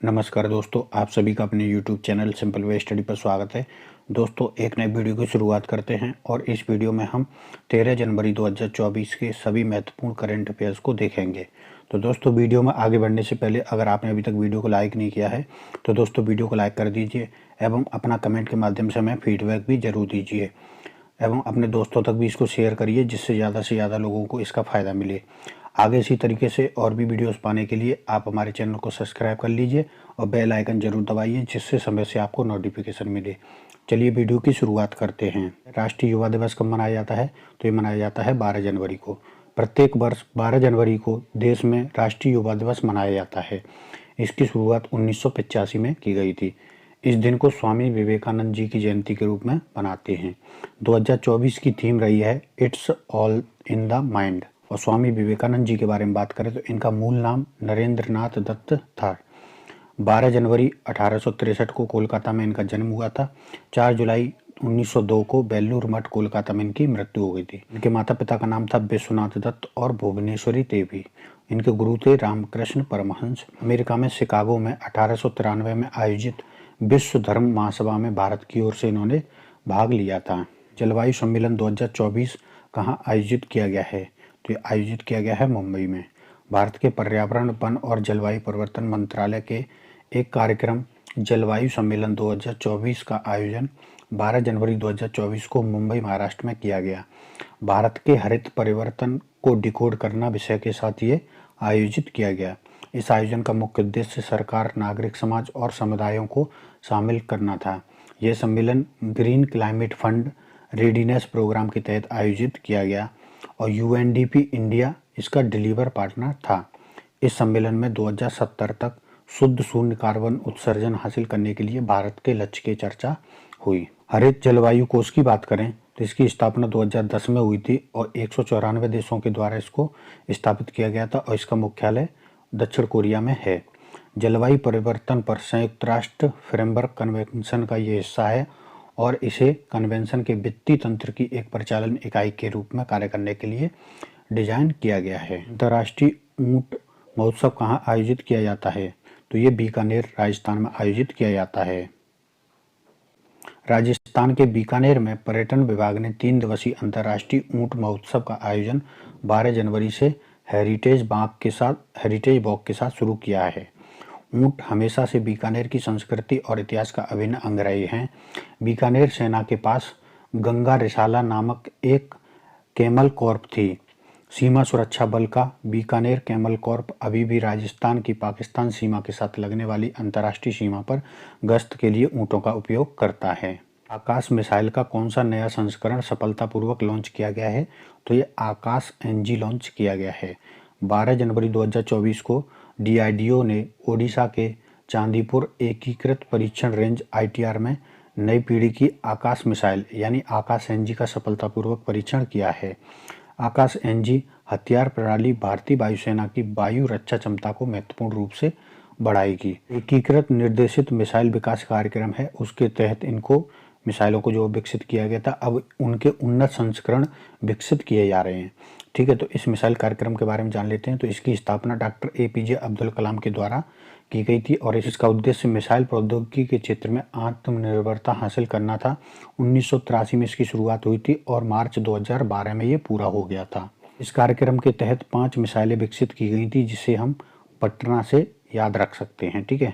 नमस्कार दोस्तों, आप सभी का अपने YouTube channel simple way study पर स्वागत है। दोस्तों, एक नए वीडियो की शुरुआत करते हैं और इस वीडियो में हम 13 जनवरी 2024 के सभी महत्वपूर्ण करंट अफेयर्स को देखेंगे। तो दोस्तों, वीडियो में आगे बढ़ने से पहले अगर आपने अभी तक वीडियो को लाइक नहीं किया है तो दोस्तों वीडियो को लाइक कर दीजिए एवं अपना कमेंट के माध्यम से हमें फीडबैक भी ज़रूर दीजिए एवं अपने दोस्तों तक भी इसको शेयर करिए जिससे ज़्यादा से ज़्यादा लोगों को इसका फ़ायदा मिले। आगे इसी तरीके से और भी वीडियोस पाने के लिए आप हमारे चैनल को सब्सक्राइब कर लीजिए और बेल आइकन जरूर दबाइए जिससे समय से आपको नोटिफिकेशन मिले। चलिए वीडियो की शुरुआत करते हैं। राष्ट्रीय युवा दिवस कब मनाया जाता है? तो ये मनाया जाता है 12 जनवरी को। प्रत्येक वर्ष 12 जनवरी को देश में राष्ट्रीय युवा दिवस मनाया जाता है। इसकी शुरुआत 1985 में की गई थी। इस दिन को स्वामी विवेकानंद जी की जयंती के रूप में मनाते हैं। 2024 की थीम रही है it's all in the mind. और स्वामी विवेकानंद जी के बारे में बात करें तो इनका मूल नाम नरेंद्र नाथ दत्त था। 12 जनवरी 1863 को कोलकाता में इनका जन्म हुआ था। 4 जुलाई 1902 को बेलूर मठ कोलकाता में इनकी मृत्यु हो गई थी। इनके माता पिता का नाम था विश्वनाथ दत्त और भुवनेश्वरी देवी। इनके गुरु थे रामकृष्ण परमहंस। अमेरिका में शिकागो में 1893 में आयोजित विश्व धर्म महासभा में भारत की ओर से इन्होंने भाग लिया था। जलवायु सम्मेलन 2024 कहाँ आयोजित किया गया है? तो ये आयोजित किया गया है मुंबई में। भारत के पर्यावरण, वन और जलवायु परिवर्तन मंत्रालय के एक कार्यक्रम जलवायु सम्मेलन 2024 का आयोजन 12 जनवरी 2024 को मुंबई, महाराष्ट्र में किया गया। भारत के हरित परिवर्तन को डिकोड करना विषय के साथ ये आयोजित किया गया। इस आयोजन का मुख्य उद्देश्य सरकार, नागरिक समाज और समुदायों को शामिल करना था। यह सम्मेलन green climate fund readiness programme के तहत आयोजित किया गया और यूएनडीपी इंडिया इसका डिलीवर पार्टनर था। इस सम्मेलन में 2070 तक शुद्ध शून्य कार्बन उत्सर्जन हासिल करने के लिए भारत के लक्ष्य की चर्चा हुई। हरित जलवायु कोष की बात करें तो इसकी स्थापना 2010 में हुई थी और 194 देशों के द्वारा इसको स्थापित किया गया था और इसका मुख्यालय दक्षिण कोरिया में है। जलवायु परिवर्तन पर संयुक्त राष्ट्र फ्रेमवर्क कन्वेंशन का ये हिस्सा है और इसे कन्वेंशन के वित्तीय तंत्र की एक परिचालन इकाई के रूप में कार्य करने के लिए डिजाइन किया गया है। अंतर्राष्ट्रीय ऊंट महोत्सव कहाँ आयोजित किया जाता है? तो ये बीकानेर, राजस्थान में आयोजित किया जाता है। राजस्थान के बीकानेर में पर्यटन विभाग ने 3 दिवसीय अंतर्राष्ट्रीय ऊंट महोत्सव का आयोजन 12 जनवरी से हेरिटेज वॉक के साथ शुरू किया है। ऊंट हमेशा से बीकानेर की संस्कृति और इतिहास का अभिन्न अंग रहे हैं। बीकानेर सेना के पास गंगा रिसाला नामक एक कैमल कॉर्प थी। सीमा सुरक्षा बल का बीकानेर कैमल कॉर्प अभी भी राजस्थान की पाकिस्तान सीमा के साथ लगने वाली अंतर्राष्ट्रीय सीमा पर गश्त के लिए ऊंटों का उपयोग करता है। आकाश मिसाइल का कौन सा नया संस्करण सफलतापूर्वक लॉन्च किया गया है? तो ये आकाश एनजी लॉन्च किया गया है। 12 जनवरी 2024 को डीआरडीओ ने ओडिशा के चांदीपुर एकीकृत परीक्षण रेंज आईटीआर में नई पीढ़ी की आकाश मिसाइल यानी आकाश एनजी का सफलतापूर्वक परीक्षण किया है। आकाश एनजी हथियार प्रणाली भारतीय वायुसेना की वायु रक्षा क्षमता को महत्वपूर्ण रूप से बढ़ाएगी। एकीकृत निर्देशित मिसाइल विकास कार्यक्रम है, उसके तहत इनको मिसाइलों को जो विकसित किया गया था अब उनके उन्नत संस्करण विकसित किए जा रहे हैं। ठीक है, तो इस मिसाइल कार्यक्रम के बारे में जान लेते हैं। तो इसकी स्थापना डॉक्टर एपीजे अब्दुल कलाम के द्वारा की गई थी और इसका उद्देश्य मिसाइल प्रौद्योगिकी के क्षेत्र में आत्मनिर्भरता हासिल करना था। 1983 में इसकी शुरुआत हुई थी और मार्च 2012 में ये पूरा हो गया था। इस कार्यक्रम के तहत 5 मिसाइलें विकसित की गई थी जिसे हम पटना से याद रख सकते हैं। ठीक है,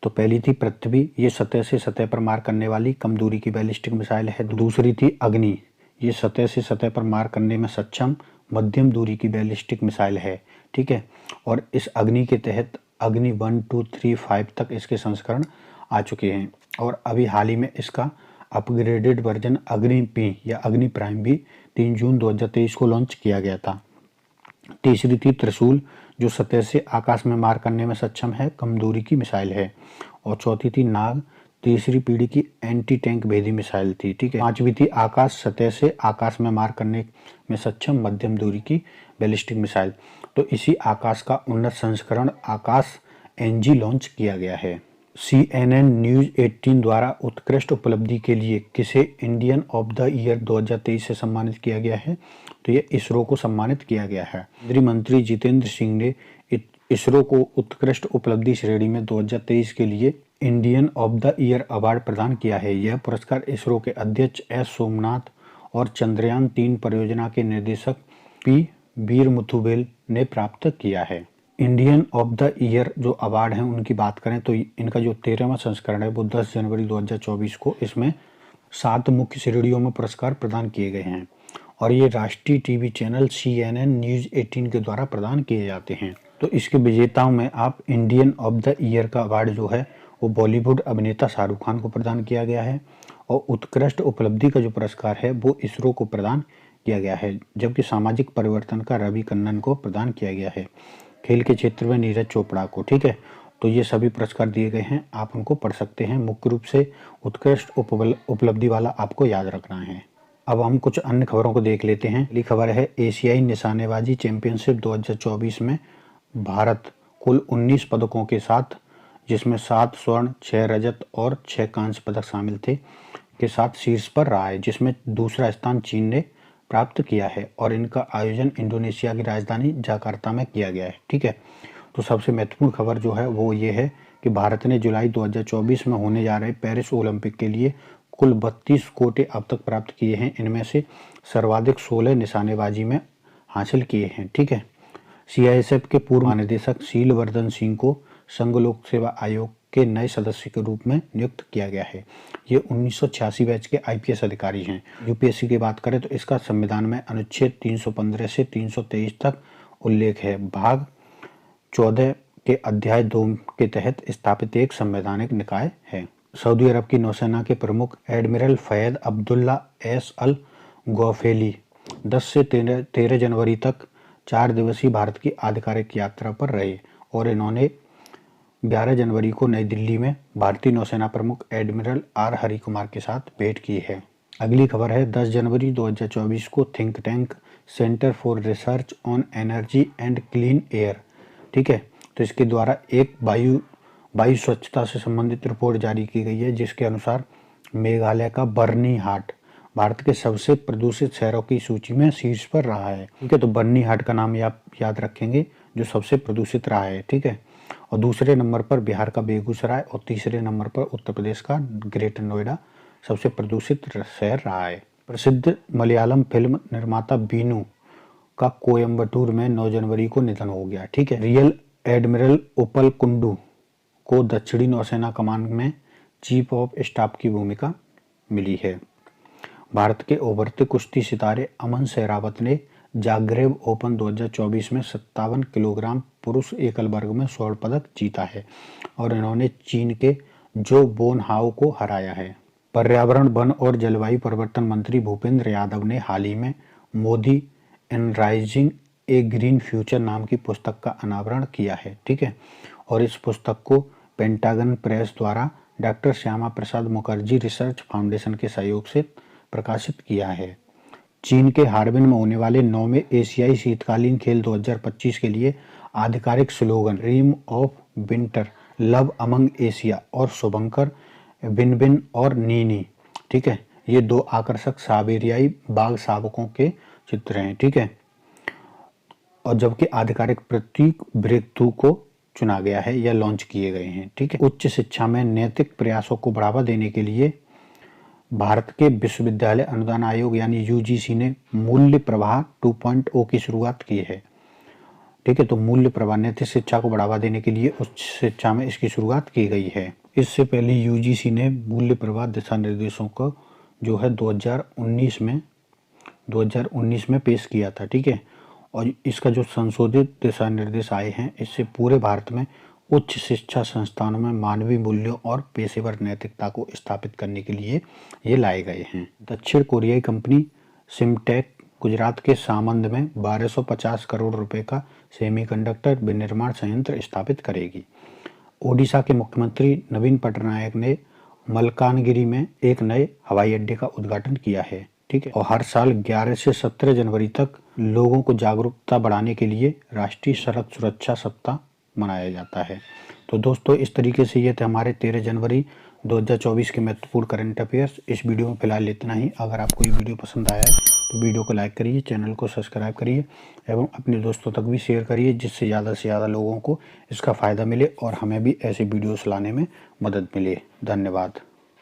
तो पहली थी पृथ्वी, ये सतह से सतह पर मार करने वाली कम दूरी की बैलिस्टिक मिसाइल है। दूसरी थी अग्नि, ये सतह से सतह पर मार करने में सक्षम मध्यम दूरी की बैलिस्टिक मिसाइल है। ठीक है, और इस अग्नि के तहत अग्नि 1, 2, 3, 5 तक इसके संस्करण आ चुके हैं और अभी हाल ही में इसका अपग्रेडेड वर्जन अग्नि पी या अग्नि प्राइम भी 3 जून 2023 को लॉन्च किया गया था। तीसरी थी त्रिशूल, जो सतह से आकाश में मार करने में सक्षम है, कम दूरी की मिसाइल है। और चौथी थी नाग, तीसरी पीढ़ी की एंटी टैंक भेदी मिसाइल थी। ठीक है, पांचवी थी आकाश, सतह से आकाश में मार करने में सक्षम मध्यम दूरी की बैलिस्टिक मिसाइल। तो इसी आकाश का उन्नत संस्करण आकाश एनजी लॉन्च किया गया है। CNN न्यूज 18 द्वारा उत्कृष्ट उपलब्धि के लिए किसे इंडियन ऑफ द ईयर 2023 से सम्मानित किया गया है? तो ये इसरो को सम्मानित किया गया है। केंद्रीय मंत्री जितेंद्र सिंह ने इसरो को उत्कृष्ट उपलब्धि श्रेणी में 2023 के लिए Indian of the year award प्रदान किया है। यह पुरस्कार इसरो के अध्यक्ष एस सोमनाथ और चंद्रयान 3 परियोजना के निर्देशक पी वीरमुथुवेल ने प्राप्त किया है। इंडियन ऑफ द ईयर जो अवार्ड हैं उनकी बात करें तो इनका जो 13वां संस्करण है वो 10 जनवरी 2024 को, इसमें 7 मुख्य श्रेणियों में पुरस्कार प्रदान किए गए हैं और ये राष्ट्रीय टीवी चैनल CNN न्यूज़ 18 के द्वारा प्रदान किए जाते हैं। तो इसके विजेताओं में आप इंडियन ऑफ द ईयर का अवार्ड जो है वो बॉलीवुड अभिनेता शाहरुख खान को प्रदान किया गया है और उत्कृष्ट उपलब्धि का जो पुरस्कार है वो इसरो को प्रदान किया गया है, जबकि सामाजिक परिवर्तन का रवि कन्नन को प्रदान किया गया है। खेल के क्षेत्र में नीरज चोपड़ा को। ठीक है, तो ये सभी पुरस्कार दिए गए हैं, आप उनको पढ़ सकते हैं। मुख्य रूप से उत्कृष्ट उपलब्धि वाला आपको याद रखना है। अब हम कुछ अन्य खबरों को देख लेते हैं। अगली खबर है एशियाई निशानेबाजी चैंपियनशिप 2024 में भारत कुल 19 पदकों के साथ, जिसमें 7 स्वर्ण, 6 रजत और 6 कांस्य पदक शामिल थे, के साथ शीर्ष पर रहा है, जिसमें दूसरा स्थान चीन ने प्राप्त किया है और इनका आयोजन इंडोनेशिया की राजधानी जकार्ता में किया गया है। ठीक है, तो सबसे महत्वपूर्ण खबर जो है वो ये है कि भारत ने जुलाई 2024 में होने जा रहे पेरिस ओलंपिक के लिए कुल 32 कोटे अब तक प्राप्त किए हैं। इनमें से सर्वाधिक 16 निशानेबाजी में हासिल किए हैं। ठीक है, CISF के पूर्व महानिदेशक शीलवर्धन सिंह को संघ लोक सेवा आयोग के नए सदस्य के रूप में नियुक्त किया गया है। ये 1986 बैच के IPS अधिकारी हैं। UPSC की बात करें तो इसका संविधान में अनुच्छेद 315 से 323 तक उल्लेख है। भाग 14 के अध्याय 2 के तहत स्थापित एक संवैधानिक निकाय है। सऊदी अरब की नौसेना के प्रमुख एडमिरल फैयद अब्दुल्ला एस अल गौफेली 10 से 13 जनवरी तक 4 दिवसीय भारत की आधिकारिक यात्रा पर रहे और इन्होंने 11 जनवरी को नई दिल्ली में भारतीय नौसेना प्रमुख एडमिरल R हरि कुमार के साथ भेंट की है। अगली खबर है 10 जनवरी 2024 को think tank centre for research on energy and clean air, ठीक है, तो इसके द्वारा एक वायु स्वच्छता से संबंधित रिपोर्ट जारी की गई है, जिसके अनुसार मेघालय का बर्नीहाट भारत के सबसे प्रदूषित शहरों की सूची में शीर्ष पर रहा है। ठीक है, तो बर्नीहाट का नाम आप याद रखेंगे जो सबसे प्रदूषित रहा है। ठीक है, और दूसरे नंबर पर बिहार का बेगूसराय और तीसरे नंबर पर उत्तर प्रदेश का ग्रेटर नोएडा सबसे प्रदूषित शहर रहा है। प्रसिद्ध मलयालम फिल्म निर्माता बीनू का कोयम्बटूर में 9 जनवरी को निधन हो गया। ठीक है, रियल एडमिरल उपल कुंडू को दक्षिणी नौसेना कमान में चीफ ऑफ स्टाफ की भूमिका मिली है। भारत के उभरते कुश्ती सितारे अमन सहरावत ने जाग्रेब ओपन 2024 में 57 किलोग्राम पुरुष एकल वर्ग में स्वर्ण पदक जीता है और इन्होंने चीन के जो बोन हाओ को हराया है। पर्यावरण, वन और जलवायु परिवर्तन मंत्री भूपेंद्र यादव ने हाल ही में मोदी एनराइजिंग ए ग्रीन फ्यूचर नाम की पुस्तक का अनावरण किया है। ठीक है, और इस पुस्तक को पेंटागन प्रेस द्वारा doctor Shyama Prasad Mukherjee research foundation के सहयोग से प्रकाशित किया है। चीन के हार्बिन में होने वाले 9वें एशियाई शीतकालीन खेल 2025 के लिए आधिकारिक slogan dream of winter, love among Asia और शुभंकर बिनबिन और नीनी, ठीक है, ये 2 आकर्षक साइबेरियाई बाघ शावकों के चित्र हैं। ठीक है, और जबकि आधिकारिक प्रतीक ब्रेक थ्रू को चुना गया है या लॉन्च किए गए हैं। ठीक है, उच्च शिक्षा में नैतिक प्रयासों को बढ़ावा देने के लिए भारत के विश्वविद्यालय अनुदान आयोग यानी UGC ने मूल्य प्रवाह 2.0 की शुरुआत की है। ठीक है, तो मूल्य प्रवाह नैतिक शिक्षा को बढ़ावा देने के लिए उच्च शिक्षा में इसकी शुरुआत की गई है। इससे पहले UGC ने मूल्य प्रवाह दिशा निर्देशों को जो है 2019 में पेश किया था। ठीक है, और इसका जो संशोधित दिशा निर्देश आए हैं इससे पूरे भारत में उच्च शिक्षा संस्थानों में मानवीय मूल्यों और पेशेवर नैतिकता को स्थापित करने के लिए ये लाए गए हैं। दक्षिण कोरियाई कंपनी सिमटेक गुजरात के सामंद में 1250 करोड़ रुपए का सेमीकंडक्टर विनिर्माण संयंत्र स्थापित करेगी। ओडिशा के मुख्यमंत्री नवीन पटनायक ने मलकानगिरी में एक नए हवाई अड्डे का उद्घाटन किया है। ठीक है, और हर साल 11 से 17 जनवरी तक लोगों को जागरूकता बढ़ाने के लिए राष्ट्रीय सड़क सुरक्षा सप्ताह मनाया जाता है। तो दोस्तों, इस तरीके से ये थे हमारे 13 जनवरी 2024 के महत्वपूर्ण करंट अफेयर्स। इस वीडियो में फिलहाल इतना ही। अगर आपको ये वीडियो पसंद आया है तो वीडियो को लाइक करिए, चैनल को सब्सक्राइब करिए एवं अपने दोस्तों तक भी शेयर करिए, जिससे ज़्यादा से ज़्यादा लोगों को इसका फ़ायदा मिले और हमें भी ऐसी वीडियोस लाने में मदद मिले। धन्यवाद।